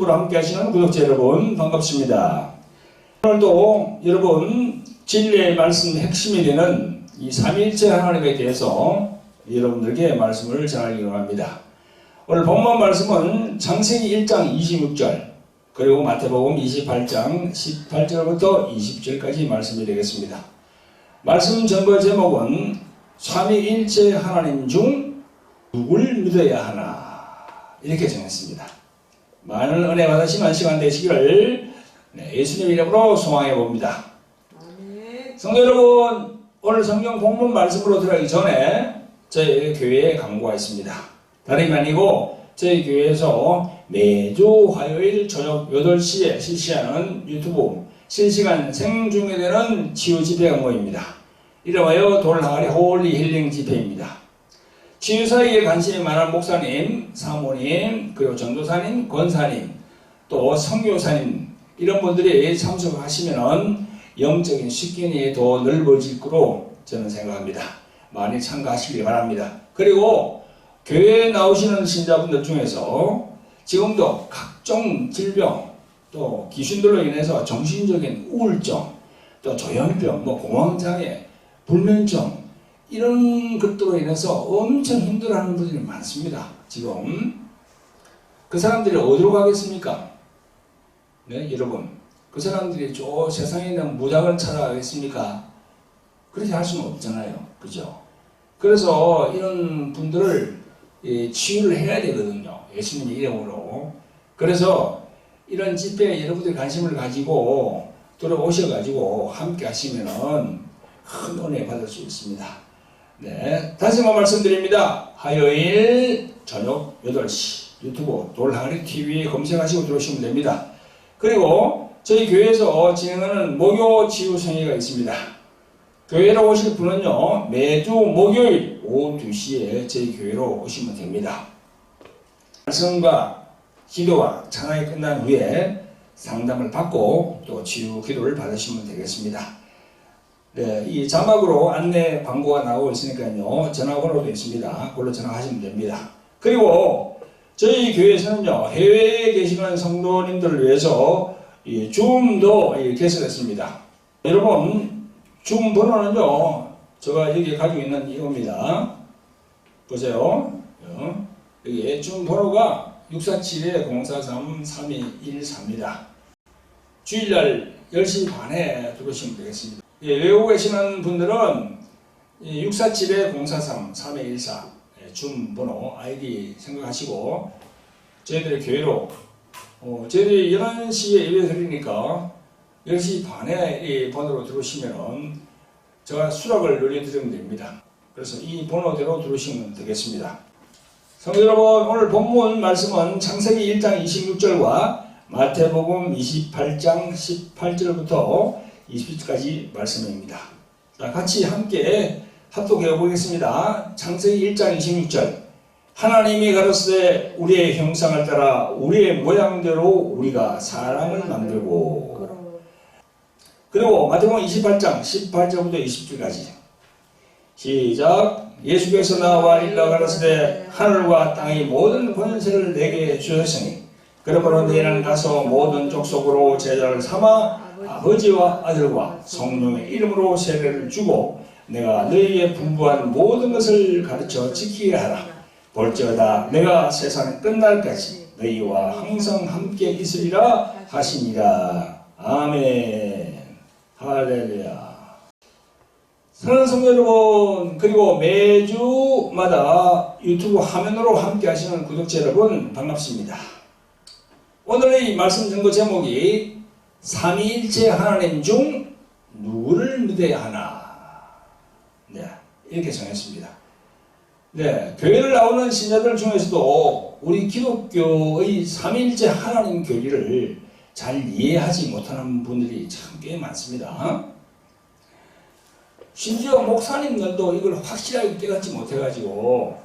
유튜브로 함께 하시는 구독자 여러분 반갑습니다. 오늘도 여러분 진리의 말씀 핵심이 되는 이 삼위일체 하나님에 대해서 여러분들에게 말씀을 전하기로 합니다. 오늘 본문 말씀은 창세기 1장 26절 그리고 마태복음 28장 18절부터 20절까지 말씀이 되겠습니다. 말씀 전거 제목은 삼위일체 하나님 중 누굴 믿어야 하나 이렇게 정했습니다. 많은 은혜 받으시는 시간 되시기를 예수님 이름으로 소망해 봅니다. 성도 여러분, 오늘 성경 본문 말씀으로 들어가기 전에 저희 교회에 광고가 있습니다. 다름이 아니고 저희 교회에서 매주 화요일 저녁 8시에 실시하는 유튜브 실시간 생중계되는 치유 집회 광고입니다. 이름하여 돌항아리 홀리 힐링 집회입니다. 치유사에게 관심이 많은 목사님, 사모님, 그리고 전도사님, 권사님, 또 선교사님 이런 분들이 참석하시면 영적인 식견이 더 넓어질 거로 저는 생각합니다. 많이 참가하시기 바랍니다. 그리고 교회에 나오시는 신자분들 중에서 지금도 각종 질병, 또 귀신들로 인해서 정신적인 우울증, 또 조현병, 공황장애, 불면증 이런 것들로 인해서 엄청 힘들어하는 분들이 많습니다. 지금 그 사람들이 어디로 가겠습니까? 네, 여러분, 그 사람들이 저 세상에 있는 무당을 찾아가겠습니까? 그렇게 할 수는 없잖아요, 그죠? 그래서 이런 분들을 치유를 해야 되거든요, 예수님 이름으로. 그래서 이런 집회에 여러분들이 관심을 가지고 들어오셔가지고 함께 하시면은 큰 은혜 받을 수 있습니다. 네, 다시 한번 말씀드립니다. 화요일 저녁 8시 유튜브 돌항아리 TV에 검색하시고 들어오시면 됩니다. 그리고 저희 교회에서 진행하는 목요 치유 성회가 있습니다. 교회로 오실 분은요, 매주 목요일 오후 2시에 저희 교회로 오시면 됩니다. 말씀과 기도와 찬양이 끝난 후에 상담을 받고 또 치유 기도를 받으시면 되겠습니다. 네, 이 자막으로 안내 광고가 나오고 있으니까요, 전화번호도 있습니다. 그걸로 전화하시면 됩니다. 그리고 저희 교회에서는요, 해외에 계시는 성도님들을 위해서 줌도 개설했습니다. 여러분, 줌 번호는요, 제가 여기 가지고 있는 이겁니다. 보세요. 여기 줌 번호가 647-043-3214입니다. 주일날 10시 반에 들어오시면 되겠습니다. 외국에 계시는 분들은 647-043-3214 줌 번호 아이디 생각하시고 저희들의 교회로 저희들이 11시에 예배 드리니까 10시 반에 이 번호로 들어오시면 제가 수락을 올려드리면 됩니다. 그래서 이 번호대로 들어오시면 되겠습니다. 성도 여러분, 오늘 본문 말씀은 창세기 1장 26절과 마태복음 28장 18절부터 20절까지 말씀입니다. 자, 같이 함께 합독해 보겠습니다. 창세기 1장 26절. 하나님이 가로쓰되 우리의 형상을 따라 우리의 모양대로 우리가 사람을 만들고. 그리고 마태복음 28장 18절부터 20절까지 시작. 예수께서 나와 일러 가로쓰되 하늘과 땅의 모든 권세를 내게 주셨으니 그러므로 너희는 가서 모든 족속으로 제자를 삼아 아버지와 아들과 성령의 이름으로 세례를 주고 내가 너희에게 분부한 모든 것을 가르쳐 지키게 하라. 볼지어다 내가 세상 끝날까지 너희와 항상 함께 있으리라 하시니라. 아멘. 할렐루야. 사랑하는 성도 여러분, 그리고 매주마다 유튜브 화면으로 함께 하시는 구독자 여러분 반갑습니다. 오늘의 말씀 전거 제목이 삼위일체 하나님 중 누구를 믿어야 하나. 네, 이렇게 정했습니다. 네, 교회를 나오는 신자들 중에서도 우리 기독교의 삼위일체 하나님 교리를 잘 이해하지 못하는 분들이 참 꽤 많습니다. 심지어 목사님들도 이걸 확실하게 깨닫지 못해가지고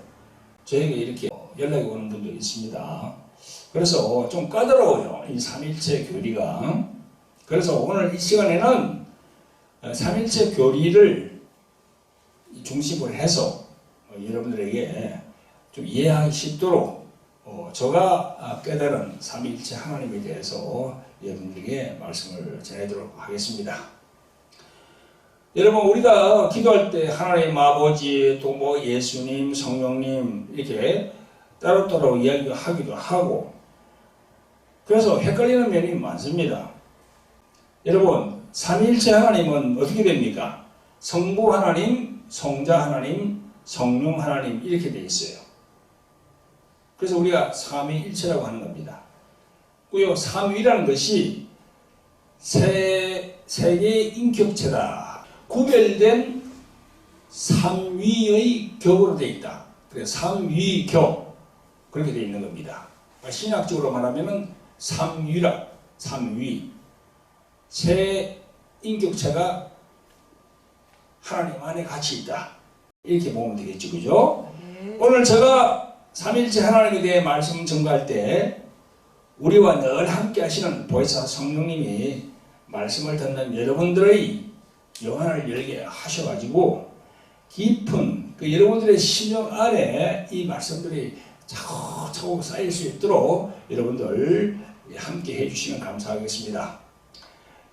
저에게 이렇게 연락이 오는 분도 있습니다. 그래서 좀 까다로워요, 이 삼위일체 교리가. 그래서 오늘 이 시간에는 삼위일체 교리를 중심으로 해서 여러분들에게 좀 이해하기 쉽도록 제가 깨달은 삼위일체 하나님에 대해서 여러분들에게 말씀을 전하도록 하겠습니다. 여러분, 우리가 기도할 때 하나님 아버지, 또 예수님, 성령님 이렇게 따로따로 이야기하기도 하고, 그래서 헷갈리는 면이 많습니다. 여러분, 삼위일체 하나님은 어떻게 됩니까? 성부 하나님, 성자 하나님, 성령 하나님 이렇게 되어 있어요. 그래서 우리가 삼위일체라고 하는 겁니다. 그리고 삼위라는 것이 세 개의 인격체다. 구별된 삼위의 격으로 되어 있다. 그래서 삼위격 그렇게 되어 있는 겁니다. 신학적으로 말하면 삼위라, 삼위. 세 인격체가 하나님 안에 같이 있다. 이렇게 보면 되겠죠. 그죠? 오늘 제가 삼위일체 하나님에 대해 말씀 전가할 때 우리와 늘 함께 하시는 보혜사 성령님이 말씀을 듣는 여러분들의 영안을 열게 하셔가지고 깊은 여러분들의 심령 안에 이 말씀들이 차곡차곡 쌓일 수 있도록 여러분들 함께 해주시면 감사하겠습니다.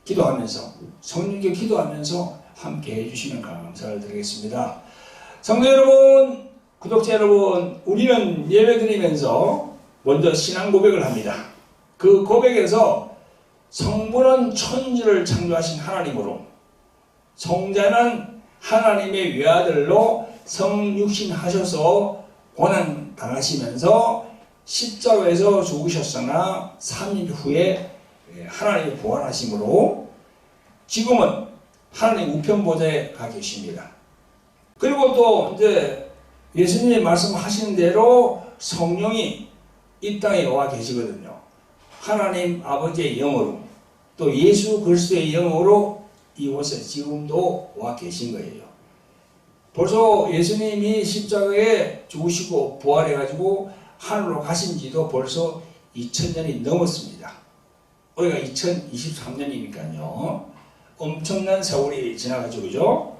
기도하면서, 성령께 기도하면서 함께 해주시면 감사를 드리겠습니다. 성도 여러분, 구독자 여러분, 우리는 예배드리면서 먼저 신앙 고백을 합니다. 그 고백에서 성부는 천지를 창조하신 하나님으로, 성자는 하나님의 외아들로 성육신하셔서 고난 당하시면서 십자가에서 죽으셨으나 3일 후에 하나님이 부활하심으로 지금은 하나님 우편 보좌에 가 계십니다. 그리고 또 이제 예수님이 말씀하신 대로 성령이 이 땅에 와 계시거든요. 하나님 아버지의 영으로, 또 예수 그리스도의 영으로 이곳에 지금도 와 계신 거예요. 벌써 예수님이 십자가에 죽으시고 부활해가지고 하늘로 가신 지도 벌써 2000년이 넘었습니다. 우리가 2023년이니까요. 엄청난 세월이 지나가죠. 그죠?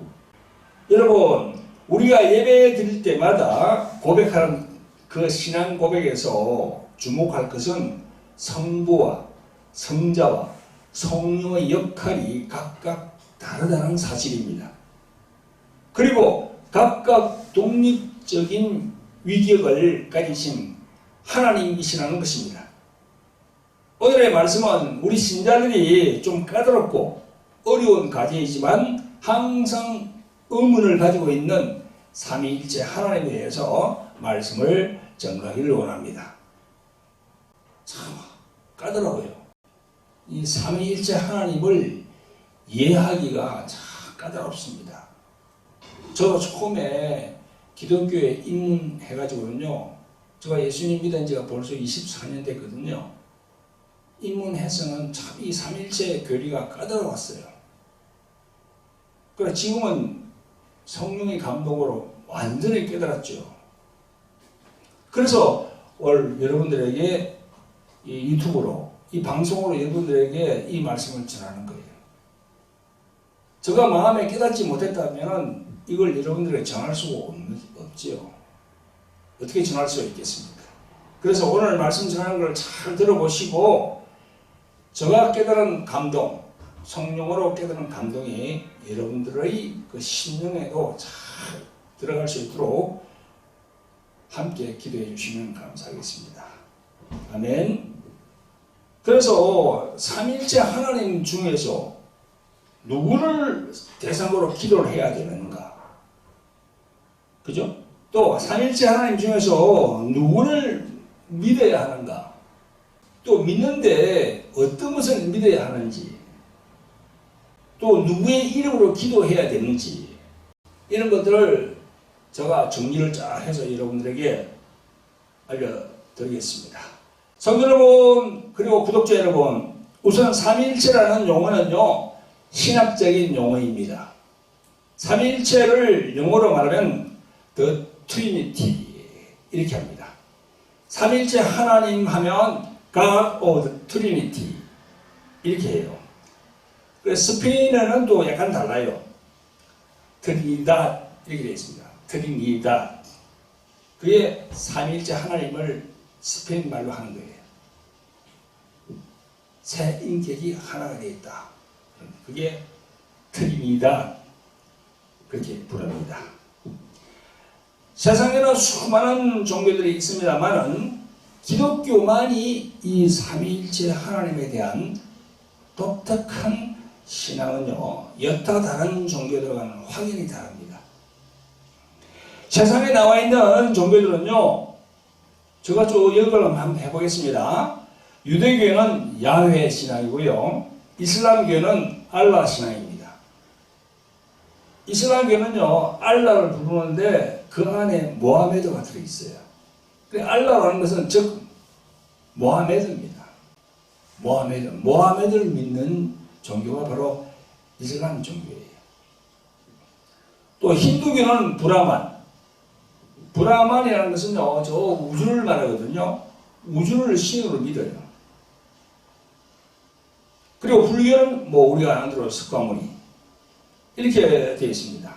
여러분, 우리가 예배 드릴 때마다 고백하는 그 신앙 고백에서 주목할 것은 성부와 성자와 성령의 역할이 각각 다르다는 사실입니다. 그리고 각각 독립적인 위격을 가지신 하나님이시라는 것입니다. 오늘의 말씀은 우리 신자들이 좀 까다롭고 어려운 과제이지만 항상 의문을 가지고 있는 삼위일체 하나님에 대해서 말씀을 전하기를 원합니다. 참 까다로워요. 이 삼위일체 하나님을 이해하기가 참 까다롭습니다. 저도 처음에 기독교에 입문해가지고는요, 제가 예수님 믿은 지가 벌써 24년 됐거든요. 입문해서는 참 이 삼위일체 교리가 까다로웠어요. 그래서 지금은 성령의 감동으로 완전히 깨달았죠. 그래서 오늘 여러분들에게 이 유튜브로, 이 방송으로 여러분들에게 이 말씀을 전하는 거예요. 제가 마음에 깨닫지 못했다면 이걸 여러분들에게 전할 수가 없지요. 어떻게 전할 수가 있겠습니까? 그래서 오늘 말씀 전하는 걸 잘 들어보시고 제가 깨달은 감동, 성령으로 깨달은 감동이 여러분들의 그 심령에도 잘 들어갈 수 있도록 함께 기도해 주시면 감사하겠습니다. 아멘. 그래서 삼위일체 하나님 중에서 누구를 대상으로 기도를 해야 되는가? 그죠? 또 삼위일체 하나님 중에서 누구를 믿어야 하는가? 또 믿는데 어떤 것을 믿어야 하는지, 또 누구의 이름으로 기도해야 되는지, 이런 것들을 제가 정리를 쫙 해서 여러분들에게 알려드리겠습니다. 성도 여러분, 그리고 구독자 여러분, 우선 삼위일체라는 용어는요, 신학적인 용어입니다. 삼위일체를 영어로 말하면 The Trinity 이렇게 합니다. 삼위일체 하나님 하면 God of the Trinity 이렇게 해요. 그래서 스페인어는 또 약간 달라요. 트리니다 이렇게 되어 있습니다. 트리니다. 그게 삼위일체 하나님을 스페인 말로 하는 거예요. 세 인격이 하나가 되어 있다. 그게 트리니다. 그렇게 부릅니다. 세상에는 수많은 종교들이 있습니다만은 기독교만이 이 삼위일체 하나님에 대한 독특한 신앙은요, 여타 다른 종교들과는 확연히 다릅니다. 세상에 나와 있는 종교들은요, 제가 쭉 연결을 한번 해보겠습니다. 유대교회는 야훼 신앙이고요, 이슬람교회는 알라 신앙입니다. 이슬람교회는요, 알라를 부르는데 그 안에 모하메드가 들어있어요. 알라라는 것은 즉 모하메드입니다. 모하메드를 믿는 종교가 바로 이슬람 종교예요. 또 힌두교는 브라만이라는 것은요, 저 우주를 말하거든요. 우주를 신으로 믿어요. 그리고 불교는 뭐 우리가 아는 대로 석가모니 이렇게 되어 있습니다.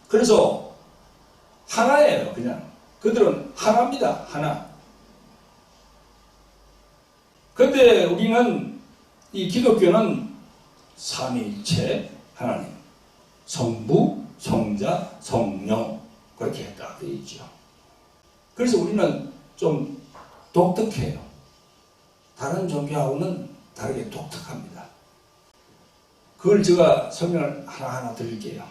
그래서 하나예요. 그냥 그들은 하나입니다. 하나. 그런데 우리는 이 기독교는 삼위일체 하나님, 성부, 성자, 성령 그렇게 딱 되어 있죠. 그래서 우리는 좀 독특해요. 다른 종교하고는 다르게 독특합니다. 그걸 제가 설명을 하나하나 드릴게요.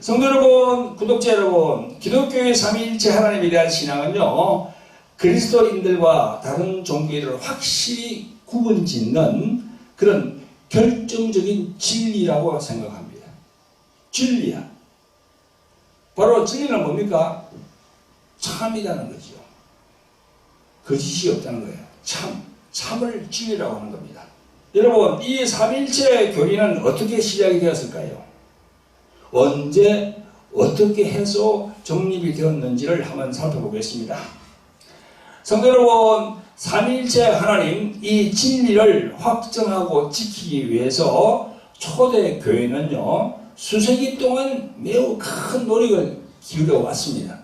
성도 여러분, 구독자 여러분, 기독교의 삼위일체 하나님에 대한 신앙은요, 그리스도인들과 다른 종교를 확실히 구분짓는 그런 결정적인 진리라고 생각합니다. 진리야. 바로 진리는 뭡니까? 참이라는 거죠. 거짓이 없다는 거예요. 참을 진리라고 하는 겁니다. 여러분, 이 삼위일체 교리는 어떻게 시작이 되었을까요? 언제 어떻게 해서 정립이 되었는지를 한번 살펴보겠습니다. 성도 여러분, 삼위일체 하나님 이 진리를 확정하고 지키기 위해서 초대 교회는요, 수세기 동안 매우 큰 노력을 기울여 왔습니다.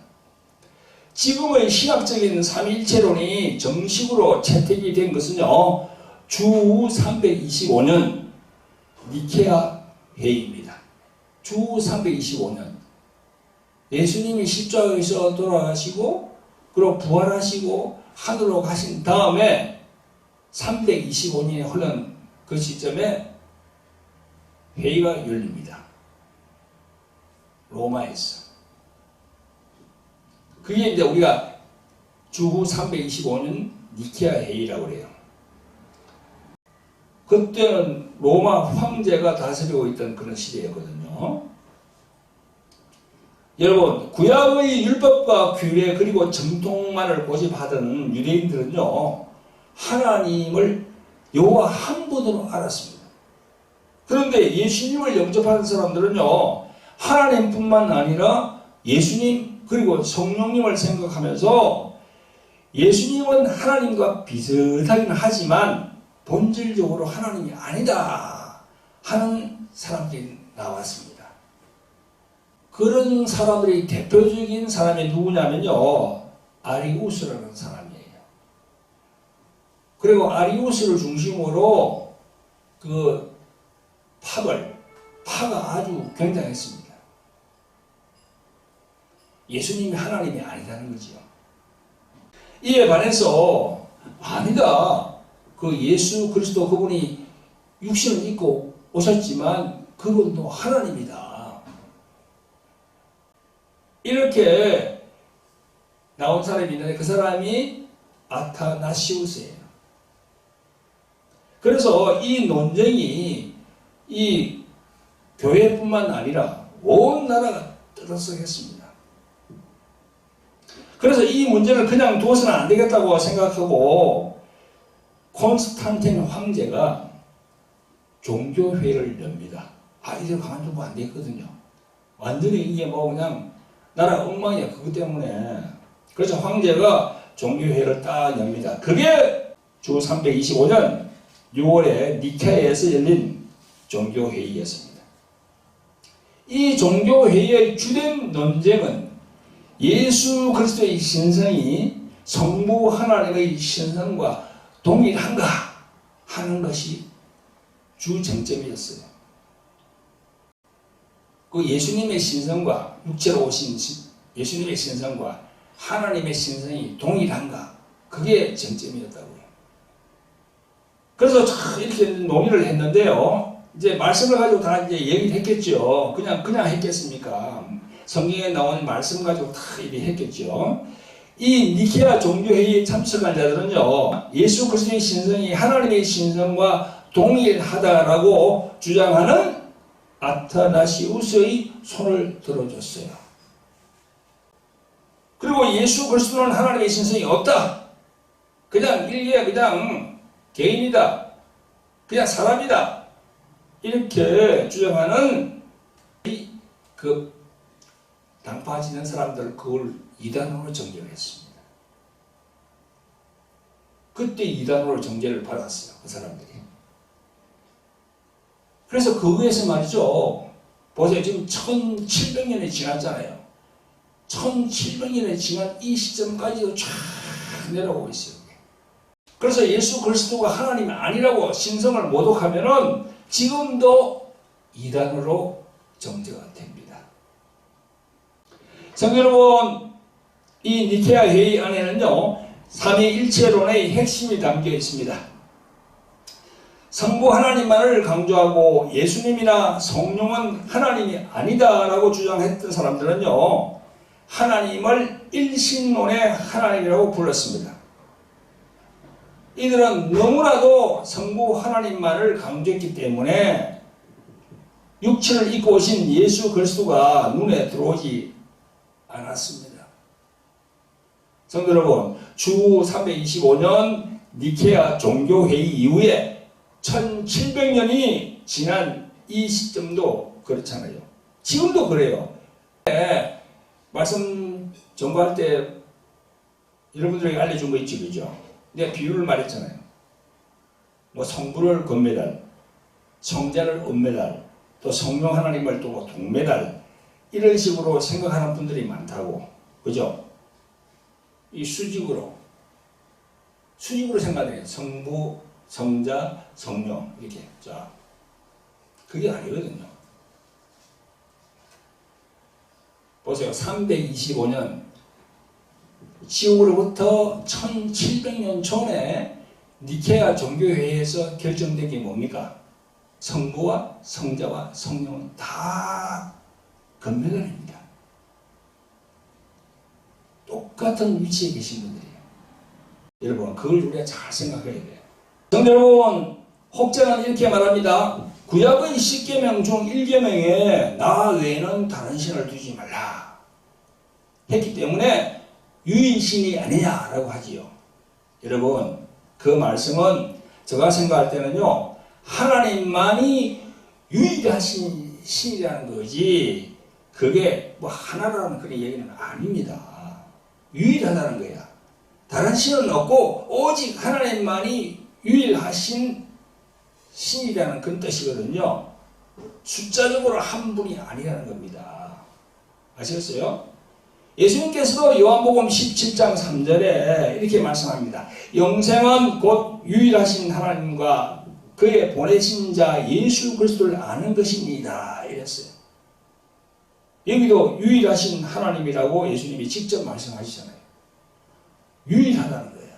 지금의 신학적인 삼위일체론이 정식으로 채택이 된 것은요, 주 325년 니케아 회의입니다. 주 325년 예수님이 십자가에서 돌아가시고 그리고 부활하시고 하늘로 가신 다음에 325년이 흘른 그 시점에 회의가 열립니다. 로마에서. 그게 이제 우리가 주후 325년 니케아 회의라고 그래요. 그때는 로마 황제가 다스리고 있던 그런 시대였거든요. 여러분, 구약의 율법과 규례 그리고 정통만을 고집하던 유대인들은요, 하나님을 여호와 한 분으로 알았습니다. 그런데 예수님을 영접하는 사람들은요, 하나님뿐만 아니라 예수님 그리고 성령님을 생각하면서 예수님은 하나님과 비슷하긴 하지만 본질적으로 하나님이 아니다 하는 사람들이 나왔습니다. 그런 사람들의 대표적인 사람이 누구냐면요, 아리우스라는 사람이에요. 그리고 아리우스를 중심으로 그 파가 아주 굉장했습니다. 예수님이 하나님이 아니다는 거죠. 이에 반해서 아니다. 그 예수 그리스도 그분이 육신을 입고 오셨지만 그분도 하나님이다. 이렇게 나온 사람이 있는데 그 사람이 아타나시우스예요. 그래서 이 논쟁이 이 교회뿐만 아니라 온 나라가 떠들썩했습니다. 그래서 이 문제를 그냥 두어서는 안 되겠다고 생각하고 콘스탄틴 황제가 종교회의를 엽니다. 이대로 가만두면 안 되거든요. 완전히 이게 뭐 그냥 나라 엉망이야. 그것 때문에. 그래서 황제가 종교회의를 딱 엽니다. 그게 주 325년 6월에 니케아에서 열린 종교회의였습니다. 이 종교회의의 주된 논쟁은 예수 그리스도의 신성이 성부 하나님의 신성과 동일한가 하는 것이 주 정점이었어요. 그 예수님의 신성과 육체로 오신 예수님의 신성과 하나님의 신성이 동일한가 그게 정점이었다고요. 그래서 이렇게 논의를 했는데요. 이제 말씀을 가지고 다 이제 얘기를 했겠죠. 그냥 했겠습니까? 성경에 나온 말씀 가지고 다 얘기했겠죠. 이 니케아 종교회의에 참석한 자들은요, 예수 그리스도의 신성이 하나님의 신성과 동일하다라고 주장하는 아타나시우스의 손을 들어줬어요. 그리고 예수 그리스도는 하나님의 신성이 없다. 그냥 일개 그냥 개인이다. 그냥 사람이다. 이렇게 주장하는 그 당파지는 사람들 그걸 이단으로 정죄를 했습니다. 그때 이단으로 정죄를 받았어요. 그 사람들이. 그래서 그 위에서 말이죠. 보세요. 지금 1700년이 지났잖아요. 1700년이 지난 이 시점까지도 쫙 내려오고 있어요. 그래서 예수 그리스도가 하나님이 아니라고 신성을 모독하면은 지금도 이단으로 정죄가 됩니다. 성도 여러분, 이 니케아 회의 안에는요, 삼위일체론의 핵심이 담겨 있습니다. 성부 하나님만을 강조하고 예수님이나 성령은 하나님이 아니다라고 주장했던 사람들은요, 하나님을 일신론의 하나님이라고 불렀습니다. 이들은 너무나도 성부 하나님만을 강조했기 때문에 육체를 입고 오신 예수 그리스도가 눈에 들어오지 않았습니다. 성도 여러분, 주 325년 니케아 종교회의 이후에 1700년이 지난 이 시점도 그렇잖아요. 지금도 그래요. 말씀 전거할 때 여러분들에게 알려준 거 있죠, 그죠? 내가 비유를 말했잖아요. 뭐 성부를 금메달, 성자를 은메달, 또 성령 하나님을 또 동메달, 이런 식으로 생각하는 분들이 많다고, 그죠? 이 수직으로 생각해요. 성부, 성자, 성령 이렇게. 자, 그게 아니거든요. 보세요. 325년 지옥으로부터 1700년 전에 니케아 종교회의에서 결정된 게 뭡니까? 성부와 성자와 성령은 다 금메달입니다. 똑같은 위치에 계신 분들이에요. 여러분, 그걸 우리가 잘 생각해야 돼요. 성도 여러분, 혹자는 이렇게 말합니다. 구약의 10계명 중 1계명에 나 외에는 다른 신을 두지 말라 했기 때문에 유일신이 아니냐라고 하지요. 여러분, 그 말씀은 제가 생각할 때는요, 하나님만이 유일하신 신이라는 거지, 그게 뭐 하나라는 그런 얘기는 아닙니다. 유일하다는 거야. 다른 신은 없고 오직 하나님만이 유일하신 신이라는 그런 뜻이거든요. 숫자적으로 한 분이 아니라는 겁니다. 아시겠어요? 예수님께서도 요한복음 17장 3절에 이렇게 말씀합니다. 영생은 곧 유일하신 하나님과 그의 보내신 자 예수 그리스도를 아는 것입니다. 이랬어요. 여기도 유일하신 하나님이라고 예수님이 직접 말씀하시잖아요. 유일하다는 거예요.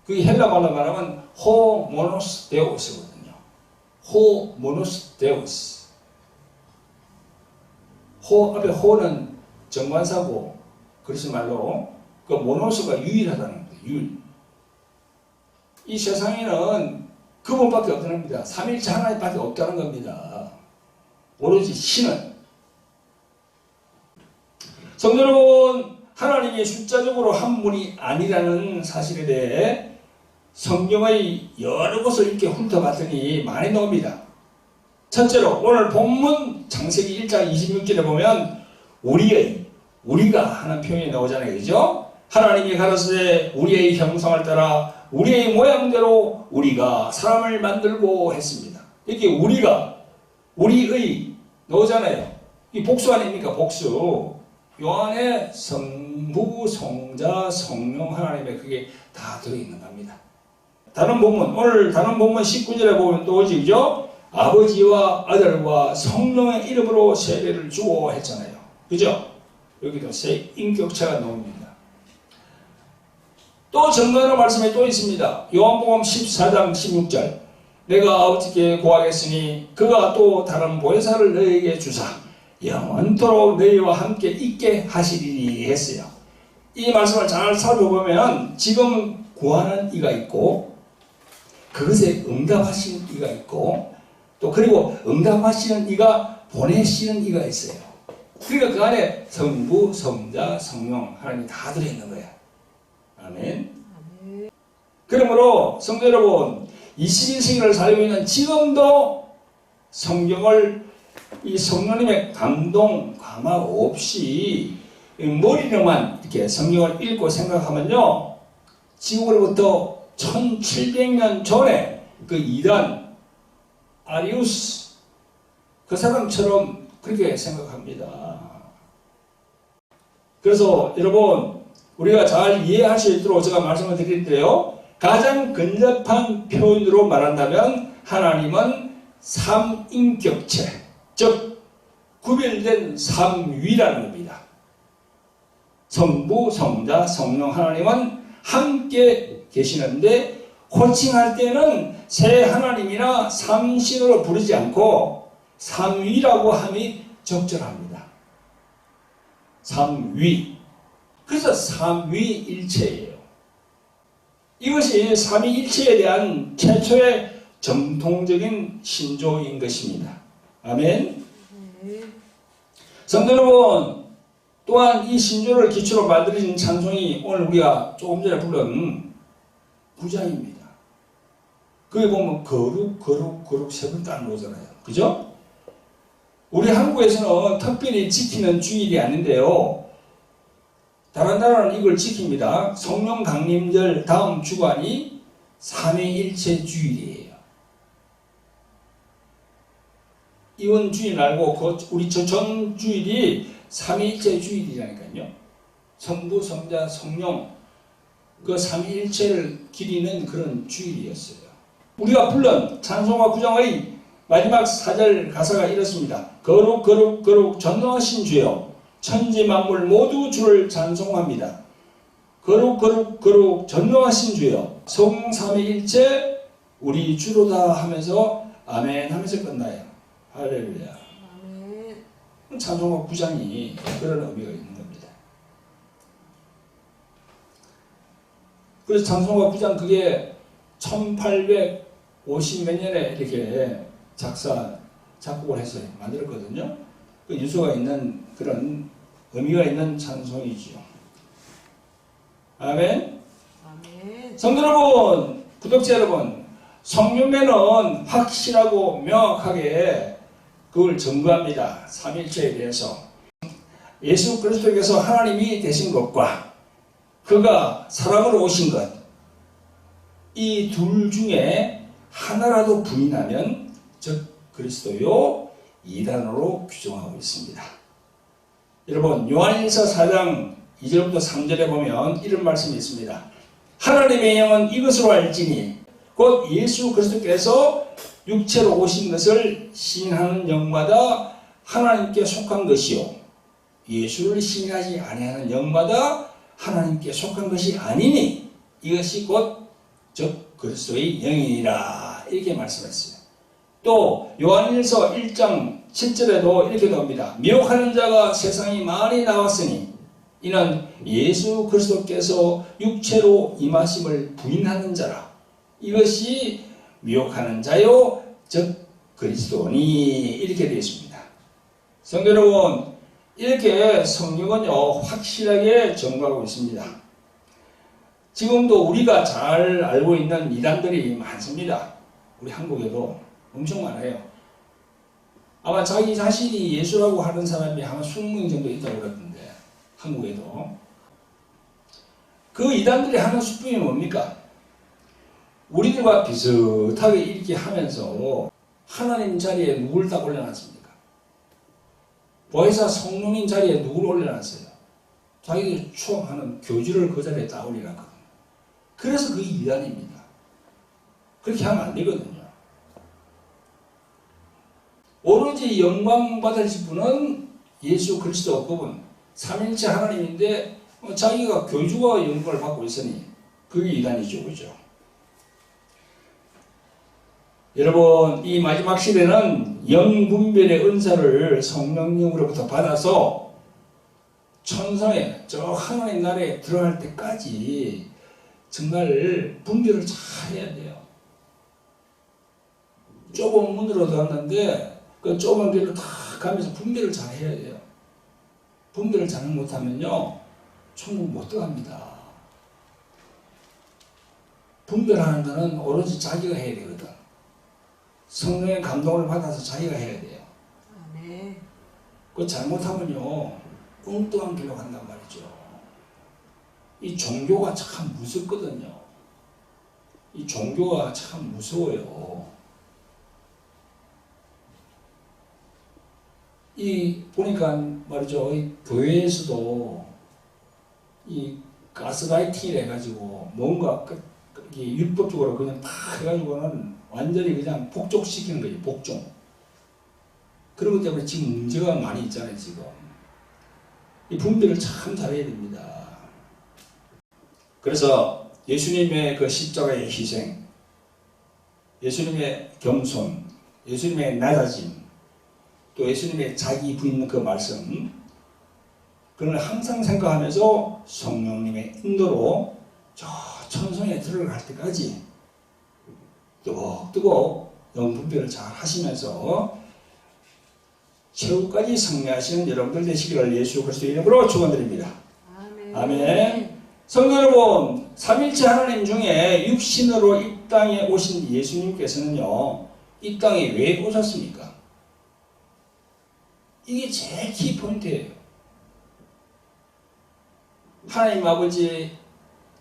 그게 헬라말로 말하면 호모노스 데오스거든요. 호모노스 데오스. 앞에 호는 정관사고, 그래서 말로 그 모노스가 유일하다는 거예요. 유일. 이 세상에는 그분밖에 없다는 겁니다. 삼일체 하나님밖에 없다는 겁니다. 오로지 신은. 성도 여러분, 하나님이 숫자적으로 한 분이 아니라는 사실에 대해 성경의 여러 곳을 이렇게 훑어봤더니 많이 나옵니다. 첫째로 오늘 본문 창세기 1장 26절에 보면 우리가 하는 표현이 나오잖아요. 그죠? 하나님이 가라사대 우리의 형상을 따라 우리의 모양대로 우리가 사람을 만들고 했습니다. 이렇게 우리의 나오잖아요. 이 복수 아닙니까? 복수. 요 안에 성부 성부, 성자, 성령 하나님의 그게 다 들어있는 겁니다. 다른 본문, 오늘 다른 본문 19절에 보면 또 오지, 그죠? 아버지와 아들과 성령의 이름으로 세례를 주고 했잖아요. 그죠? 여기도 세 인격체가 나옵니다. 또 증거하는 말씀이 또 있습니다. 요한복음 14장 16절. 내가 아버지께 구하겠으니 그가 또 다른 보혜사를 너희에게 주사 영원토록 너희와 함께 있게 하시리니 했어요. 이 말씀을 잘 살펴보면 지금 구하는 이가 있고 그것에 응답하시는 이가 있고 또 그리고 응답하시는 이가 보내시는 이가 있어요. 그러니까 그 안에 성부, 성자, 성령 하나님이 다 들어있는 거예요. 아멘. 그러므로 성도 여러분 21세기를 살고 있는 지금도 성경을 이 성령님의 감동, 감화 없이 머리로만 이렇게 성경을 읽고 생각하면요. 지금으로부터 1700년 전에 그 이단, 아리우스 그 사람처럼 그렇게 생각합니다. 그래서 여러분 우리가 잘 이해할 수 있도록 제가 말씀을 드릴게요. 가장 근접한 표현으로 말한다면 하나님은 삼인격체, 즉 구별된 삼위라는 겁니다. 성부, 성자, 성령 하나님은 함께 계시는데 호칭할 때는 세 하나님이나 삼신으로 부르지 않고 삼위라고 함이 적절합니다. 삼위. 그래서 삼위일체예요. 이것이 삼위일체에 대한 최초의 정통적인 신조인 것입니다. 아멘. 성도 여러분, 또한 이 신조를 기초로 만들어진 찬송이 오늘 우리가 조금 전에 부른 9장입니다. 거기 보면 거룩, 거룩, 거룩 세 번 딱 나오잖아요. 그죠? 우리 한국에서는 특별히 지키는 주일이 아닌데요. 다른 나라는 이걸 지킵니다. 성령 강림절 다음 주간이 삼위일체 주일이에요. 이번 주일 말고 우리 전 주일이 삼위일체 주일이라니까요. 성부, 성자, 성령 그 삼위일체를 기리는 그런 주일이었어요. 우리가 불른 찬송가 9장의 마지막 4절 가사가 이렇습니다. 거룩 거룩 거룩 전능하신 주여 천지 만물 모두 주를 찬송합니다. 거룩 거룩 거룩 전능하신 주여 성삼위일체 우리 주로다 하면서 아멘 하면서 끝나요. 할렐루야. 아멘. 찬송가 9장이 그런 의미가 있는 겁니다. 그래서 찬송가 9장 그게 1850 몇 년에 이렇게 작곡을 해서 만들었거든요. 그 유서가 있는 그런 의미가 있는 찬송이지요. 아멘. 아멘. 성도 여러분, 구독자 여러분, 성령에는 확실하고 명확하게 그걸 증거합니다. 삼일체에 대해서. 예수 그리스도께서 하나님이 되신 것과 그가 사랑으로 오신 것, 이 둘 중에 하나라도 부인하면 즉 그리스도요 이단으로 규정하고 있습니다. 여러분 요한일서 4장 2절부터 3절에 보면 이런 말씀이 있습니다. 하나님의 영은 이것으로 알지니 곧 예수 그리스도께서 육체로 오신 것을 시인하는 영마다 하나님께 속한 것이요 예수를 시인하지 아니하는 영마다 하나님께 속한 것이 아니니 이것이 곧 즉 그리스도의 영이니라 이렇게 말씀했어요. 또 요한일서 1장 7절에도 이렇게 나옵니다. 미혹하는 자가 세상이 많이 나왔으니 이는 예수 그리스도께서 육체로 임하심을 부인하는 자라. 이것이 미혹하는 자요 즉 그리스도니 이렇게 되어 있습니다. 성도 여러분 이렇게 성경은요 확실하게 증거하고 있습니다. 지금도 우리가 잘 알고 있는 이단들이 많습니다. 우리 한국에도 엄청 많아요. 아마 자기 자신이 예수라고 하는 사람이 한 20명 정도 있다고 그러던데 한국에도. 그 이단들이 하는 수법이 뭡니까? 우리들과 비슷하게 이렇게 하면서 하나님 자리에 누굴 딱 올려놨습니까? 보혜사 성령님 자리에 누굴 올려놨어요? 자기들이 추앙하는 교주를 그 자리에 따올리라거든. 그래서 그게 이단입니다. 그렇게 하면 안 되거든요. 오로지 영광 받으실 분은 예수 그리스도 그분 삼일체 하나님인데 자기가 교주와 영광을 받고 있으니 그게 이단이죠. 그죠? 여러분, 이 마지막 시대는 영분별의 은사를 성령님으로부터 받아서 천상에 저 하나님 나라에 들어갈 때까지 정말 분별을 잘 해야 돼요. 좁은 문으로 들어갔는데 그 좁은 길로 다 가면서 분별을 잘 해야 돼요. 분별을 잘 못하면요 천국 못 들어갑니다. 분별하는 거는 오로지 자기가 해야 되거든. 성령의 감동을 받아서 자기가 해야 돼요. 네. 그 잘못하면요 엉뚱한 길로 간단 말이죠. 이 종교가 참 무섭거든요. 이 종교가 참 무서워요. 이 보니까 말이죠. 이 교회에서도 이 가스라이팅을 해가지고 뭔가 율법적으로 그냥 팍 해가지고는 완전히 그냥 복종시키는 거예요. 복종. 그런 것 때문에 지금 문제가 많이 있잖아요. 지금 이 분별을 참 잘해야 됩니다. 그래서 예수님의 그 십자가의 희생, 예수님의 겸손, 예수님의 낮아짐, 또 예수님의 자기 부인 그 말씀, 그걸 항상 생각하면서 성령님의 인도로 저 천성에 들어갈 때까지 뜨겁뜨겁 영분별을 잘 하시면서 최후까지 승리하시는 여러분들 되시기를 예수 그리스도의 이름으로 축원드립니다. 아멘. 아멘. 성도 여러분, 삼일체 하나님 중에 육신으로 이 땅에 오신 예수님께서는요, 이 땅에 왜 오셨습니까? 이게 제일 키포인트예요. 하나님 아버지,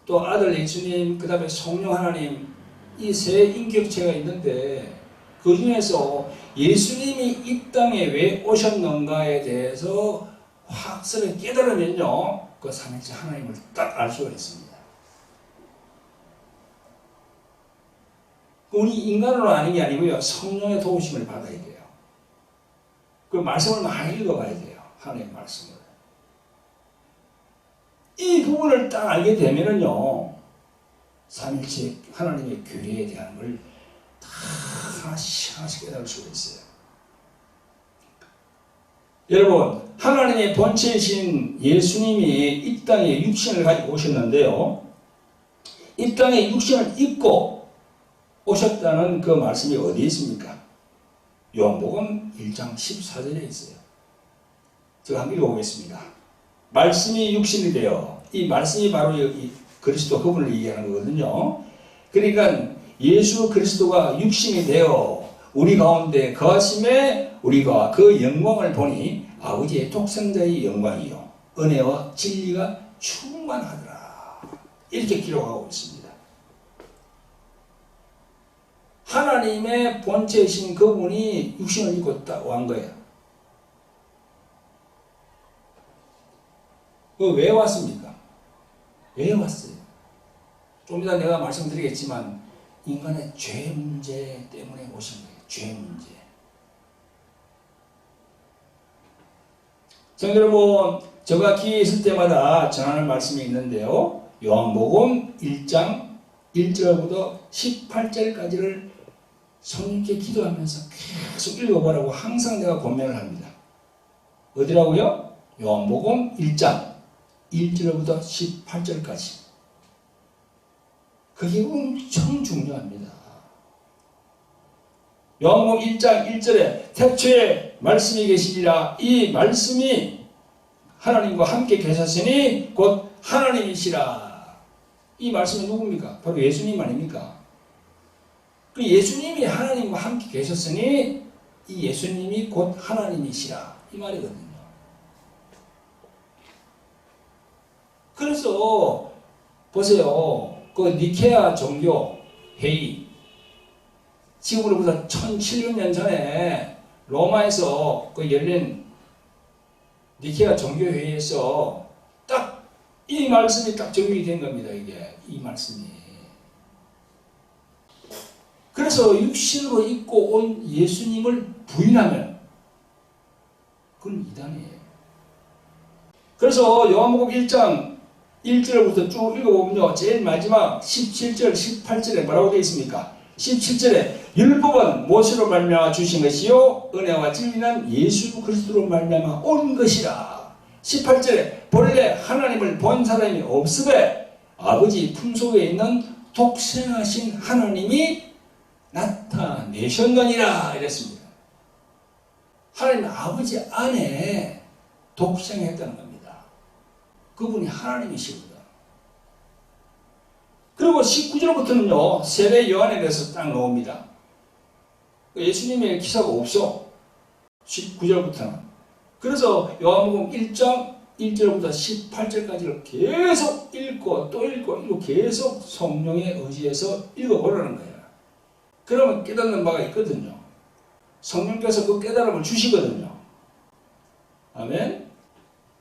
또 아들 예수님, 그 다음에 성령 하나님, 이 세 인격체가 있는데 그 중에서 예수님이 이 땅에 왜 오셨는가에 대해서 확실히 깨달으면요, 그 삼일체 하나님을 딱 알 수가 있습니다. 우리 인간으로 아는 게 아니고요, 성령의 도우심을 받아야 돼요. 그 말씀을 많이 읽어봐야 돼요. 하나님의 말씀을. 이 부분을 딱 알게 되면은요, 삼일체 하나님의 교회에 대한 걸 다 하나씩 깨달을 수가 있어요. 여러분, 하나님의 본체이신 예수님이 이 땅에 육신을 가지고 오셨는데요, 이 땅에 육신을 입고 오셨다는 그 말씀이 어디에 있습니까? 요한복음 1장 14절에 있어요. 제가 한번 읽어보겠습니다. 말씀이 육신이 되어, 이 말씀이 바로 이 그리스도 그분을 얘기하는 거거든요. 그러니까 예수 그리스도가 육신이 되어 우리 가운데 거하심에 우리가 그 영광을 보니 아버지의 독생자의 영광이요 은혜와 진리가 충만하더라. 이렇게 기록하고 있습니다. 하나님의 본체이신 그분이 육신을 입고 딱 온 거예요. 왜 왔습니까? 왜 왔어요? 좀 이따 내가 말씀드리겠지만 인간의 죄 문제 때문에 오신 거예요. 죄 문제. 성도 여러분, 제가 기회 있을 때마다 전하는 말씀이 있는데요. 요한복음 1장 1절부터 18절까지를 성령께 기도하면서 계속 읽어보라고 항상 내가 권면을 합니다. 어디라고요? 요한복음 1장 1절부터 18절까지. 그게 엄청 중요합니다. 요한복음 1장 1절에 태초에 말씀이 계시리라. 이 말씀이 하나님과 함께 계셨으니 곧 하나님이시라. 이 말씀은 누굽니까? 바로 예수님 아닙니까? 그 예수님이 하나님과 함께 계셨으니 이 예수님이 곧 하나님이시라. 이 말이거든요. 그래서 보세요. 그 니케아 종교 회의, 지금으로부터 1700년 전에 로마에서 그 열린 니케아 종교 회의에서 딱 이 말씀이 딱 적용이 된 겁니다. 이게 이 말씀이. 그래서 육신으로 입고 온 예수님을 부인하면 그건 이단이에요. 그래서 요한복음 1장 1절부터 쭉 읽어보면요. 제일 마지막 17절, 18절에 뭐라고 되어 있습니까? 17절에 율법은 모세로 말미암아 주신 것이요 은혜와 진리는 예수 그리스도로 말미암아 온 것이라. 18절에 본래 하나님을 본 사람이 없으되 아버지 품속에 있는 독생하신 하나님이 나타내셨느니라 이랬습니다. 하나님 아버지 안에 독생했다는 겁니다. 그분이 하나님이시거든. 그리고 19절부터는요 세례 요한에 대해서 딱 나옵니다. 예수님의 기사가 없어. 19절부터는. 그래서 요한복음 1장 1절부터 18절까지를 계속 읽고 또 읽고 계속 성령의 의지에서 읽어보라는 거예요. 그러면 깨닫는 바가 있거든요. 성령께서 그 깨달음을 주시거든요. 아멘.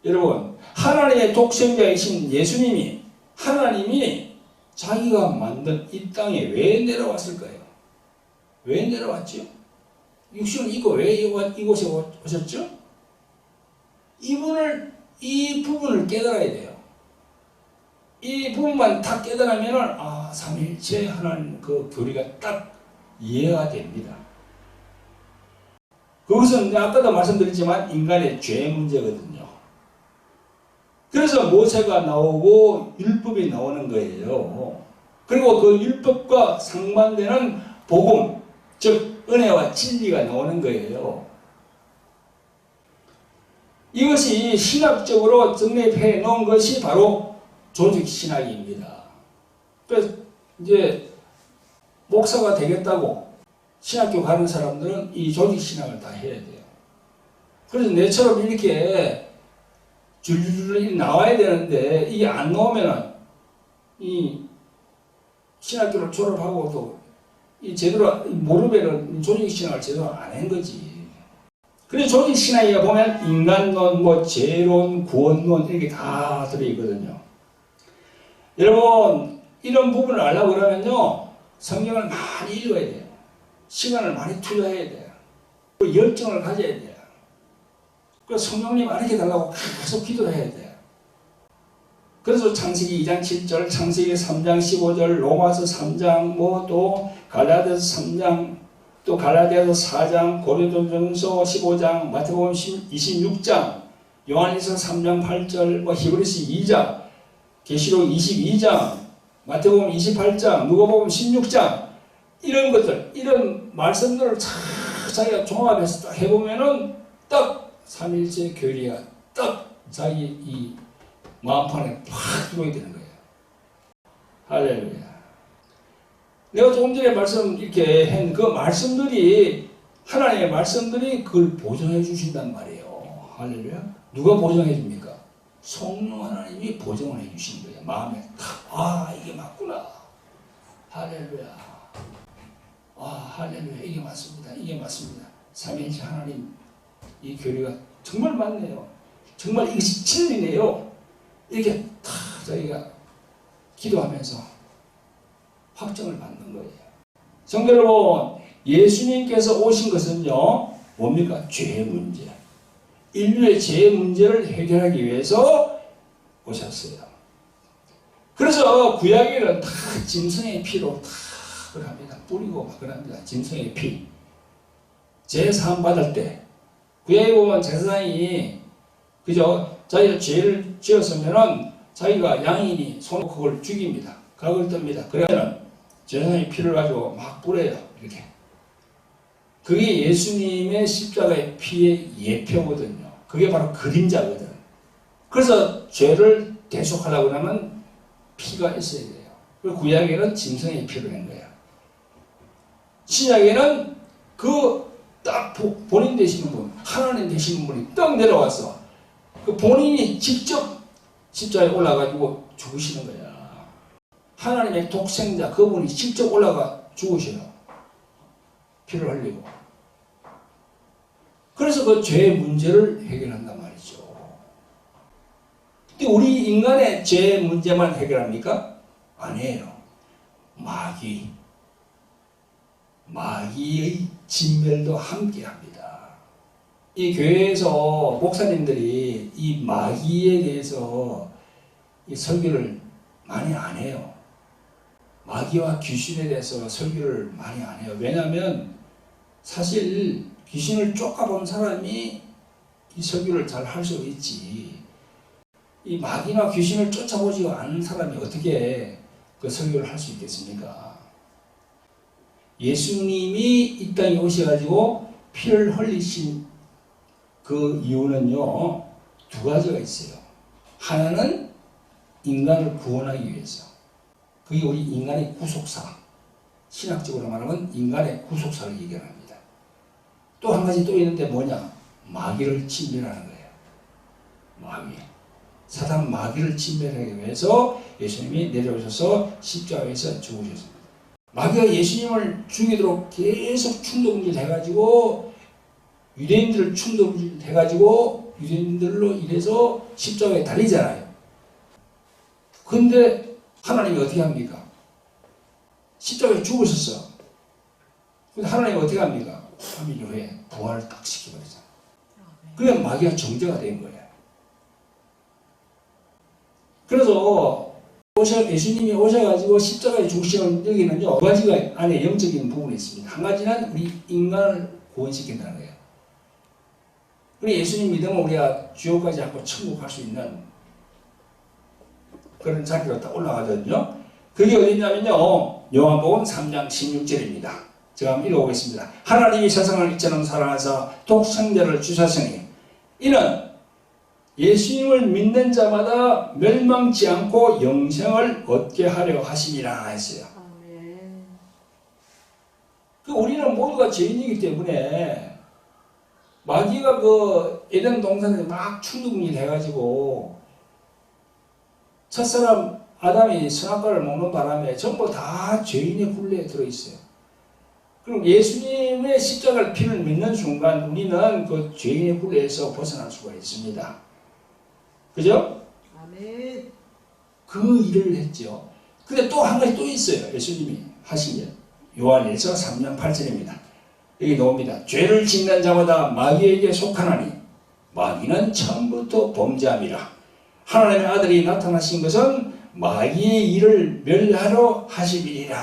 여러분, 하나님의 독생자이신 예수님이, 하나님이 자기가 만든 이 땅에 왜 내려왔을까요? 왜 내려왔죠? 육신을 입고 왜 이곳에 오셨죠? 이 부분을 깨달아야 돼요. 이 부분만 다 깨달으면 삼위일체 하나님 그 교리가 딱 이해가 됩니다. 그것은 아까도 말씀드렸지만 인간의 죄 문제거든요. 그래서 모세가 나오고 율법이 나오는 거예요. 그리고 그 율법과 상반되는 복음, 즉 은혜와 진리가 나오는 거예요. 이것이 신학적으로 정립해 놓은 것이 바로 조직신학입니다. 그래서 이제 목사가 되겠다고 신학교 가는 사람들은 이 조직신학을 다 해야 돼요. 그래서 내처럼 이렇게 줄줄줄 나와야 되는데 이게 안 나오면은 이 신학교를 졸업하고도 이 제대로 모르면은 조직신학을 제대로 안 한 거지. 그래서 조직신학에 보면 인간론, 죄론, 구원론 이렇게 다 들어있거든요. 여러분 이런 부분을 알려고 그러면요 성경을 많이 읽어야 돼요. 시간을 많이 투자해야 돼요. 열정을 가져야 돼요. 그래서 성령님 알게 달라고 계속 기도를 해야 돼요. 그래서 창세기 2장 7절, 창세기 3장 15절, 로마서 3장, 또 갈라디아서 3장, 또 갈라디아서 4장, 고린도전서 15장, 마태복음 26장, 요한일서 3장 8절, 히브리서 2장, 계시록 22장, 마태복음 28장, 누가복음 16장 이런 것들, 이런 말씀들을 자기가 종합해서 딱 해보면은 딱 삼일체 교리가 딱 자기 이 마음판에 팍 들어오게 되는 거예요. 할렐루야. 내가 조금 전에 말씀 이렇게 한 그 말씀들이 하나님의 말씀들이 그걸 보정해 주신단 말이에요. 할렐루야. 누가 보정해 줍니까? 성령 하나님이 보정을 해 주시는 거예요. 마음에 탁 이게 맞구나. 할렐루야. 할렐루야. 이게 맞습니다. 이게 맞습니다. 삼위일체 하나님 이 교리가 정말 맞네요. 정말 이것이 진리네요. 이렇게 탁 저희가 기도하면서 확정을 받는 거예요. 성도 여러분, 예수님께서 오신 것은요, 뭡니까? 죄 문제. 인류의 죄 문제를 해결하기 위해서 오셨어요. 그래서 구약에는 다 짐승의 피로 다 그럽니다. 뿌리고 막 그럽니다. 짐승의 피. 죄 사함 받을 때 구약에 보면 제사장이 그죠? 자기가 죄를 지었으면은 자기가 양인이 손으로 그걸 죽입니다. 각을 뜹니다. 그러면 제사장이 피를 가지고 막 뿌려요. 이렇게. 그게 예수님의 십자가의 피의 예표거든요. 그게 바로 그림자거든. 그래서 죄를 대속하려고 하면 피가 있어야 돼요. 그리고 구약에는 짐승의 피로 한 거예요. 신약에는 그 딱 본인 되시는 분, 하나님 되시는 분이 떡 내려와서 그 본인이 직접 십자가에 올라가지고 죽으시는 거야. 하나님의 독생자 그분이 직접 올라가 죽으셔요. 피를 흘리고. 그래서 그 죄의 문제를 해결한단 말이죠. 근데 우리 인간의 죄 문제만 해결합니까? 아니에요. 마귀의 진멸도 함께 합니다. 이 교회에서 목사님들이 이 마귀에 대해서 이 설교를 많이 안 해요. 마귀와 귀신에 대해서 설교를 많이 안 해요. 왜냐하면 사실 귀신을 쫓아본 사람이 이 설교를 잘 할 수 있지. 이 마귀나 귀신을 쫓아보지 않은 사람이 어떻게 그 설교를 할 수 있겠습니까? 예수님이 이 땅에 오셔가지고 피를 흘리신 그 이유는요, 두 가지가 있어요. 하나는 인간을 구원하기 위해서. 그게 우리 인간의 구속사. 신학적으로 말하면 인간의 구속사를 얘기합니다. 또 한 가지 또 있는데 뭐냐? 마귀를 진멸하는 거예요. 마귀. 사단 마귀를 진멸하기 위해서 예수님이 내려오셔서 십자가에서 죽으셨습니다. 마귀가 예수님을 죽이도록 계속 충동질 해가지고 유대인들을 충동질 해가지고 유대인들로 인해서 십자가에 달리잖아요. 근데 하나님이 어떻게 합니까? 십자가에 죽으셨어. 근데 하나님이 어떻게 합니까? 3일 후에 부활을 딱 시켜버리잖아요. 그래 마귀가 정죄가 된 거예요. 그래서 예수님이 오셔가지고 십자가에 죽으시는 여기는요, 두 가지가 안에 영적인 부분이 있습니다. 한 가지는 우리 인간을 구원시킨다는 거예요. 그리고 예수님 믿으면 우리가 지옥까지 않고 천국 갈 수 있는 그런 자리로 딱 올라가거든요. 그게 어디냐면요, 요한복음 3장 16절입니다. 제가 한번 읽어보겠습니다. 하나님이 세상을 이처럼 사랑하사 독생자를 주셨으니 이는 예수님을 믿는 자마다 멸망치 않고 영생을 얻게 하려 하심이라 했어요. 아멘. 우리는 모두가 죄인이기 때문에 마귀가 그 에덴 동산에 막 충동질 해가지고 첫사람 아담이 선악과를 먹는 바람에 전부 다 죄인의 굴레에 들어있어요. 그럼 예수님의 십자가를 피를 믿는 순간 우리는 그 죄인의 굴레에서 벗어날 수가 있습니다. 그죠? 아멘. 그 일을 했죠. 근데 또 한 가지 또 있어요. 예수님이 하신 일. 요한일서 3장 8절입니다. 여기 나옵니다. 죄를 짓는 자마다 마귀에게 속하나니 마귀는 처음부터 범죄함이라. 하나님의 아들이 나타나신 것은 마귀의 일을 멸하러 하심이니라.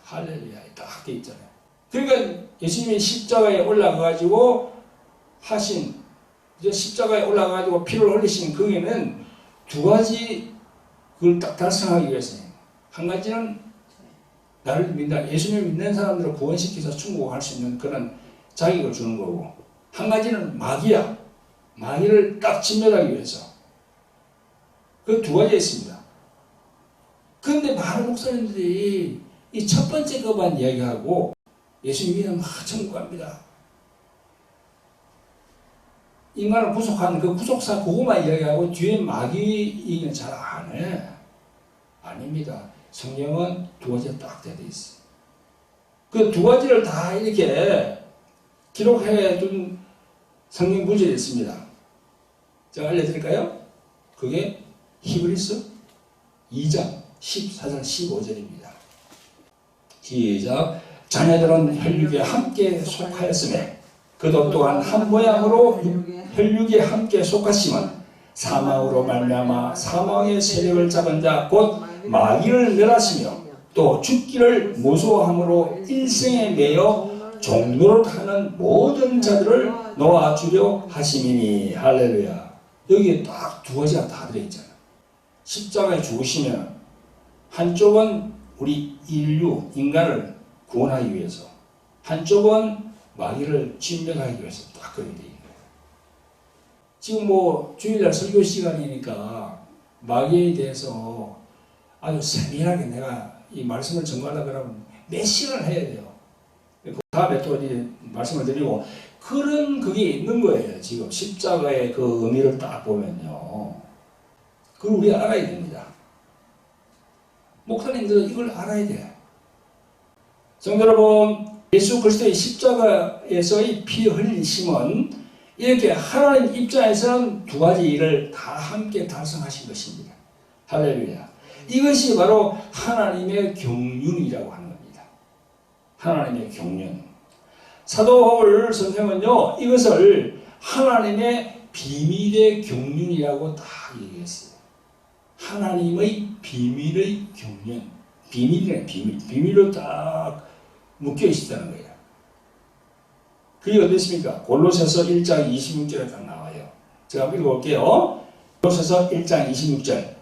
할렐루야. 딱 되어 있잖아요. 그러니까 예수님이 십자가에 올라가가지고 하신, 이제 십자가에 올라가가지고 피를 흘리신 그에는 두 가지 그걸 딱 달성하기 위해서요. 한 가지는 나를 믿는, 예수님을 믿는 사람들을 구원시켜서 천국을 갈 수 있는 그런 자격을 주는 거고, 한 가지는 마귀야. 마귀를 딱 진멸하기 위해서. 그 두 가지가 있습니다. 그런데 많은 목사님들이 이 첫 번째 것만 이야기하고 예수님이 막 천국 갑니다. 인간을 구속하는 그 구속사 그것만 이야기하고 뒤에 마귀 얘기는 잘 안 해. 아닙니다. 성경은 두 가지가 딱 되어 있어요. 그 두 가지를 다 이렇게 기록해 둔 성경 구절이 있습니다. 제가 알려드릴까요? 그게 히브리서 2장 14절 15절입니다. 시작. 자녀들은 혈육에 함께 속하였으며 그도 또한 한 모양으로 혈육에 함께 속하심은 사망으로 말미암아 사망의 세력을 잡은 자 곧 마귀를 멸하시며 또 죽기를 무서워함으로 일생에 매여 종노릇 하는 모든 자들을 놓아주려 하심이니. 할렐루야. 여기에 딱 두 가지가 다 들어있잖아요. 십자가에 죽으시면 한쪽은 우리 인류, 인간을 구원하기 위해서, 한쪽은 마귀를 진멸하기 위해서 딱 그렇게 되어 있는 거예요. 지금 뭐 주일날 설교 시간이니까 마귀에 대해서 아주 세밀하게 내가 이 말씀을 전가하려고 그러면 몇 시간을 해야 돼요. 다음에 또 이제 말씀을 드리고, 그런 그게 있는 거예요. 지금 십자가의 그 의미를 딱 보면요. 그걸 우리가 알아야 됩니다. 목사님들은 이걸 알아야 돼요. 성도 여러분, 예수 그리스도의 십자가에서의 피 흘리심은 이렇게 하나님 입장에서는 두 가지 일을 다 함께 달성하신 것입니다. 할렐루야. 이것이 바로 하나님의 경륜이라고 하는 겁니다. 하나님의 경륜. 사도 바울 선생은요, 이것을 하나님의 비밀의 경륜이라고 다 얘기했어요. 하나님의 비밀의 경륜. 비밀이네, 비밀. 비밀로 딱 묶여 있다는 거예요. 그게 어디 있습니까? 골로새서 1장 26절에 딱 나와요. 제가 한번 읽어볼게요. 골로새서 1장 26절.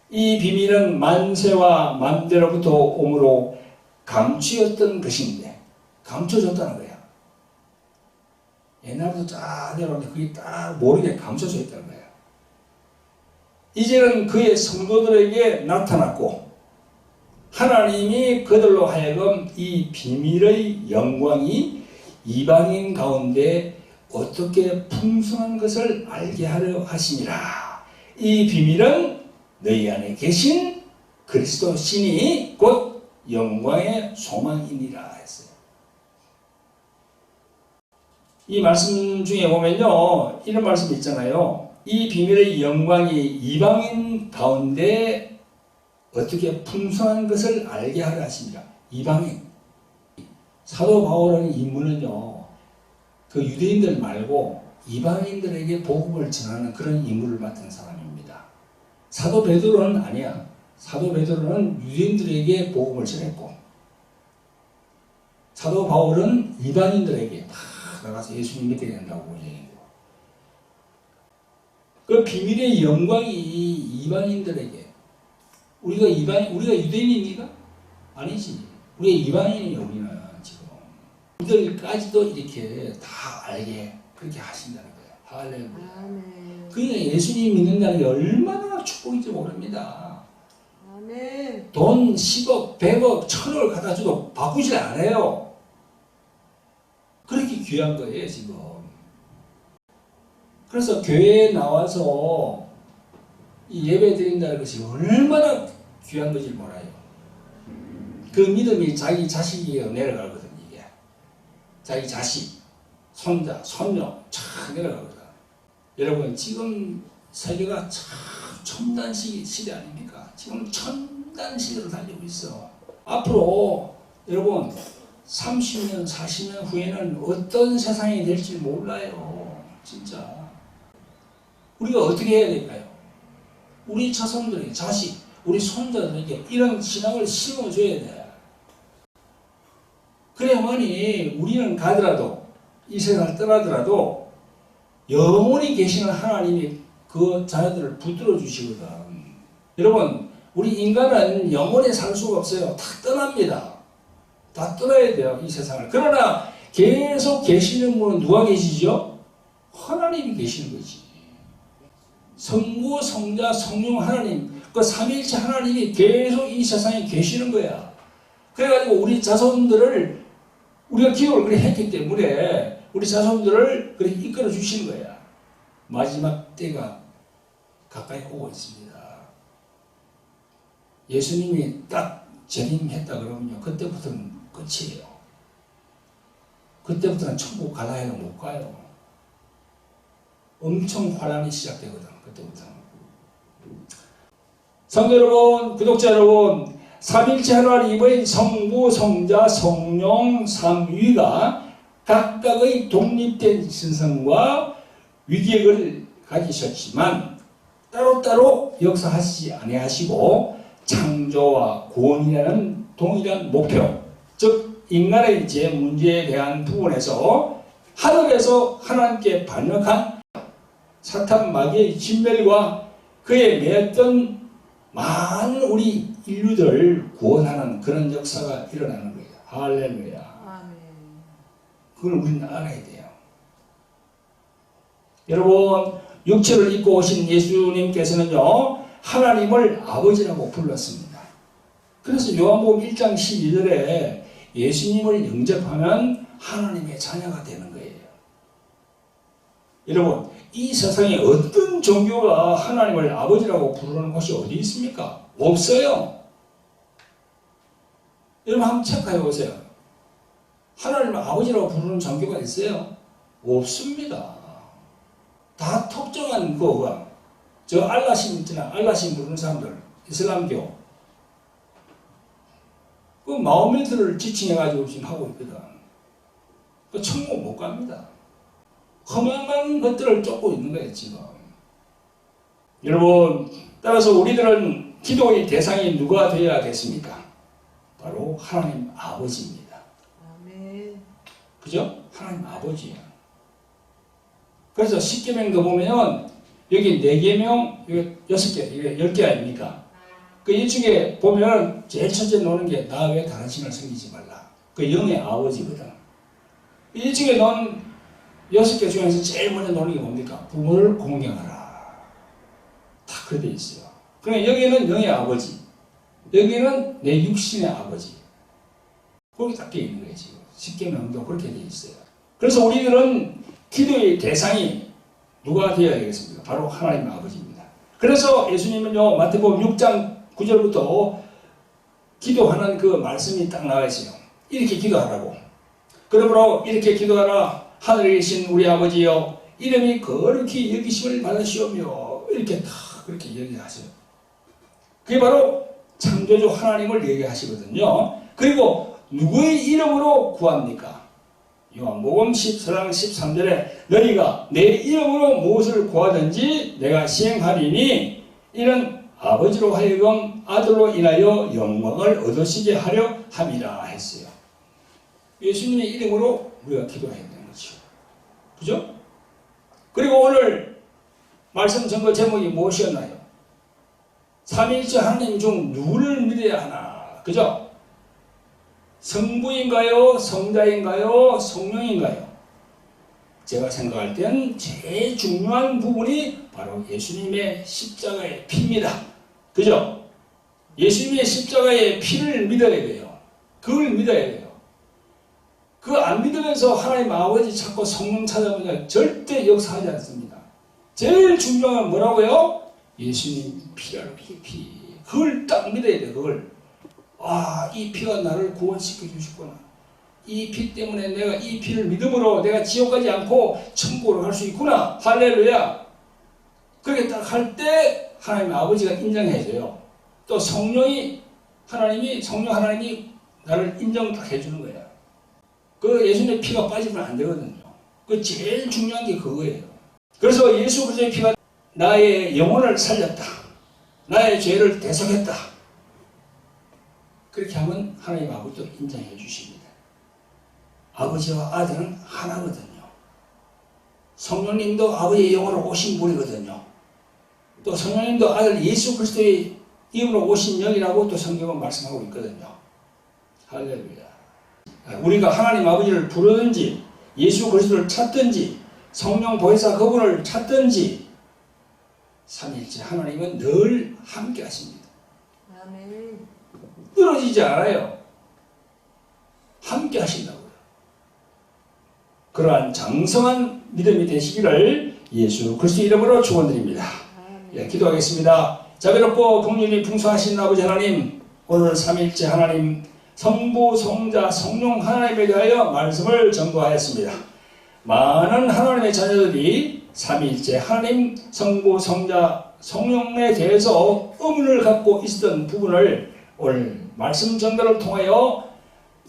이 비밀은 만세와 만대로부터 오므로 감추었던 것인데, 감춰졌다는 거야. 옛날부터 쫙 내려오는데 그게 딱 모르게 감춰져 있다는 거야. 이제는 그의 성도들에게 나타났고, 하나님이 그들로 하여금 이 비밀의 영광이 이방인 가운데 어떻게 풍성한 것을 알게 하려 하심이라. 이 비밀은 너희 안에 계신 그리스도 신이 곧 영광의 소망이니라 했어요. 이 말씀 중에 보면요, 이런 말씀이 있잖아요. 이 비밀의 영광이 이방인 가운데 어떻게 풍성한 것을 알게 하려 하십니다. 이방인. 사도 바울이라는 인물은요, 그 유대인들 말고 이방인들에게 복음을 전하는 그런 임무를 맡은 사람입니다. 사도 베드로는 아니야. 사도 베드로는 유대인들에게 복음을 전했고, 사도 바울은 이방인들에게 다 나가서 예수님 믿게 된다고 얘기했고, 그 비밀의 영광이 이방인들에게, 우리가 유대인입니까? 아니지. 우리가 이방인이에요. 우리는 지금 우리들까지도 이렇게 다 알게 그렇게 하신다는 거예요. 할렐루야. 그러니까 예수님 믿는다는 게 얼마나 축복인지 모릅니다. 아멘. 돈 10억, 100억, 1000억을 갖다 줘도 바꾸질 않아요. 그렇게 귀한 거예요, 지금. 그래서 교회에 나와서 이 예배 드린다는 것이 얼마나 귀한 건지 몰라요. 그 믿음이 자기 자식에게 내려가거든, 이게. 자기 자식, 손자, 손녀, 쫙 내려가거든. 여러분, 지금 세계가 참 첨단 시대 아닙니까? 지금 첨단 시대로 달리고 있어. 앞으로, 여러분, 30년, 40년 후에는 어떤 세상이 될지 몰라요. 진짜. 우리가 어떻게 해야 될까요? 우리 자손들에게, 자식, 우리 손자들에게 이런 신앙을 심어줘야 돼. 그래야만이 우리는 가더라도, 이 세상을 떠나더라도 영원히 계시는 하나님이 그 자녀들을 붙들어 주시거든. 여러분, 우리 인간은 영원히 살 수가 없어요. 다 떠납니다. 다 떠나야 돼요, 이 세상을. 그러나 계속 계시는 분은 누가 계시죠? 하나님이 계시는 거지. 성부, 성자, 성령 하나님, 그 삼위일체 하나님이 계속 이 세상에 계시는 거야. 그래가지고 우리 자손들을, 우리가 기도를 그렇게 했기 때문에 우리 자손들을 그렇게 이끌어 주시는 거야. 마지막 때가 가까이 오고 있습니다. 예수님이 딱 재림했다 그러면요, 그때부터는 끝이에요. 그때부터는 천국 가라 해도 못 가요. 엄청 환란이 시작되거든, 그때부터. 성도 여러분, 구독자 여러분, 삼일체 하나님의 성부, 성자, 성령, 삼위가 각각의 독립된 신성과 위격을 가지셨지만 따로따로 역사하시지 아니하시고 창조와 구원이라는 동일한 목표, 즉 인간의 제 문제에 대한 부분에서 하늘에서 하나님께 반역한 사탄 마귀의 진멸과 그에 매였던 많은 우리 인류들을 구원하는 그런 역사가 일어나는 거예요. 할렐루야. 아멘. 그걸 우리는 알아야 돼요. 여러분, 육체를 입고 오신 예수님께서는요, 하나님을 아버지라고 불렀습니다. 그래서 요한복음 1장 12절에 예수님을 영접하면 하나님의 자녀가 되는 거예요. 여러분, 이 세상에 어떤 종교가 하나님을 아버지라고 부르는 곳이 어디 있습니까? 없어요. 여러분 한번 체크해 보세요. 하나님을 아버지라고 부르는 종교가 있어요? 없습니다. 다 특정한 거가 저 알라신 있잖아. 알라신 부르는 사람들 이슬람교 그 마호메트를 지칭해가지고 지금 하고 있거든. 그 천국 못 갑니다. 험한 것들을 쫓고 있는 거예요 지금. 여러분 따라서 우리들은 기도의 대상이 누가 되어야겠습니까? 바로 하나님 아버지입니다. 아멘. 그죠? 하나님 아버지예요. 그래서 10계명도 보면 여기 4계명, 여기 6개, 이게 10개 아닙니까? 그 이쪽에 보면 제일 첫째 노는 게 나 외에 다른 신을 섬기지 말라. 그 영의 아버지거든. 이쪽에 넣은 6개 중에서 제일 먼저 노는 게 뭡니까? 부모를 공경하라. 다 그렇게 돼 있어요. 그러니까 여기는 영의 아버지, 여기는 내 육신의 아버지. 그렇게 딱 되어 있는 거예요 지금. 10계명도 그렇게 되어 있어요. 그래서 우리들은 기도의 대상이 누가 되어야 되겠습니까? 바로 하나님 아버지입니다. 그래서 예수님은요 마태복음 6장 9절부터 기도하는 그 말씀이 딱 나와 있어요. 이렇게 기도하라고. 그러므로 이렇게 기도하라. 하늘에 계신 우리 아버지여 이름이 거룩히 여기심을 받으시오며 이렇게 다 그렇게 얘기하세요. 그게 바로 창조주 하나님을 얘기하시거든요. 그리고 누구의 이름으로 구합니까? 요한복음 10장 13절에 너희가 내 이름으로 무엇을 구하든지 내가 시행하리니 이는 아버지로 하여금 아들로 인하여 영광을 얻으시게 하려 함이라 했어요. 예수님의 이름으로 우리가 기도해야 되는 거죠. 그죠? 그리고 오늘 말씀 전거 제목이 무엇이었나요? 삼위일체 하나님 중 누구를 믿어야 하나? 그죠? 성부인가요? 성자인가요? 성령인가요? 제가 생각할 땐 제일 중요한 부분이 바로 예수님의 십자가의 피입니다. 그죠? 예수님의 십자가의 피를 믿어야 돼요. 그걸 믿어야 돼요. 그거 안 믿으면서 하나님 아버지 찾고 성령 찾아보면 절대 역사하지 않습니다. 제일 중요한 건 뭐라고요? 예수님 피라는 피. 그걸 딱 믿어야 돼요. 그걸. 아, 이 피가 나를 구원시켜 주셨구나. 이 피 때문에 내가 이 피를 믿음으로 내가 지옥 가지 않고 천국으로 갈 수 있구나. 할렐루야. 그렇게 딱 할 때 하나님 아버지가 인정해줘요. 또 성령이 성령 하나님이 나를 인정 딱 해주는 거야. 그 예수님의 피가 빠지면 안 되거든요. 그 제일 중요한 게 그거예요. 그래서 예수 그리스도의 피가 나의 영혼을 살렸다. 나의 죄를 대속했다. 그렇게 하면 하나님 아버지도 인정해 주십니다. 아버지와 아들은 하나거든요. 성령님도 아버지의 영으로 오신 분이거든요. 또 성령님도 아들 예수 그리스도의 이름으로 오신 영이라고 또 성경은 말씀하고 있거든요. 할렐루야. 우리가 하나님 아버지를 부르든지 예수 그리스도를 찾든지 성령 보혜사 그분을 찾든지 삼위일체 하나님은 늘 함께 하십니다. 아멘. 떨어지지 않아요. 함께 하신다고요. 그러한 장성한 믿음이 되시기를 예수 그리스도 이름으로 축원드립니다. 예, 기도하겠습니다. 자비롭고 긍휼이 풍성하신 아버지 하나님, 오늘 삼위일체 하나님 성부, 성자, 성령 하나님에 대하여 말씀을 전거하였습니다. 많은 하나님의 자녀들이 삼위일체 하나님 성부, 성자, 성령에 대해서 의문을 갖고 있었던 부분을 오늘 말씀 전달을 통하여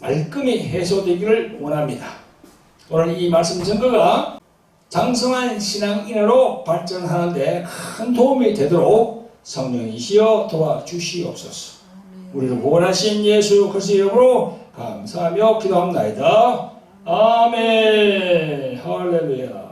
말끔히 해소되기를 원합니다. 오늘 이 말씀 전거가 장성한 신앙인으로 발전하는 데 큰 도움이 되도록 성령이시여 도와주시옵소서. 우리를 구원하신 예수 그리스도 이름으로 감사하며 기도합니다. 아멘. 할렐루야.